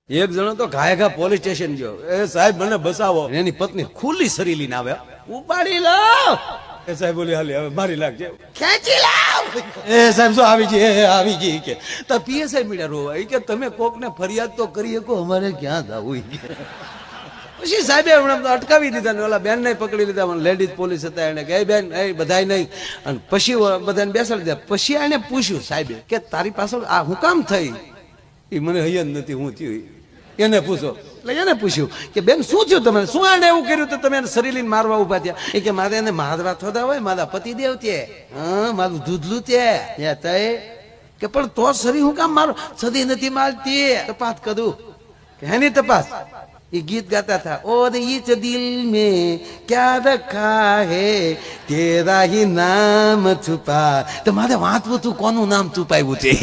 એક જણો તો ઘાયઘા પોલીસ સ્ટેશન ગયો, એ સાહેબ મને બચાવો. એની પત્ની ખુલ્લી સરી લઈને આવે, ઉપાડી લાવ. એ સાહેબ બોલી હાલી હવે મારી લાગજે, ખેંચી લાવ. એ સાહેબ શું આવી ગઈ, આવી ગઈ કે તો પીએસઆઈ મીડિયા રોવા કે તમે કોક ને ફરિયાદ તો કરી શકો, અમારે ક્યાં જવું. પછી સાહેબે હમણાં અટકાવી દીધા ને ઓલા બેન ને પકડી લીધા, લેડીઝ પોલીસ હતા, એને કે બેન એ બધાય નહીં, અને પછી બધાને બેસાડી દીધા. પછી એને પૂછ્યું સાહેબે કે તારી પાછળ આ હું કામ થઈ, એ મને હૈયા નથી હું થયું, એને પૂછો. એટલે એને પૂછ્યું કે બેન શું થયું, તમે શું આને એવું કર્યું તો તમે એને શરીર લઈને મારવા ઉભા થયા? એ કે મારે એને મારવા થોડા હોય, મારા પતિદેવ તે મારું દૂધલું તે કે પણ તો શરીર હું કામ મારો, સદી નથી મારતી, તપાસ કરું કે હેની તપાસ. ये गीत गाता था, और इस दिल में क्या रखा है तेरा ही नाम छुपा. तो मारे वाँचવું તું કોનું નામ છુપાવ્યું છે.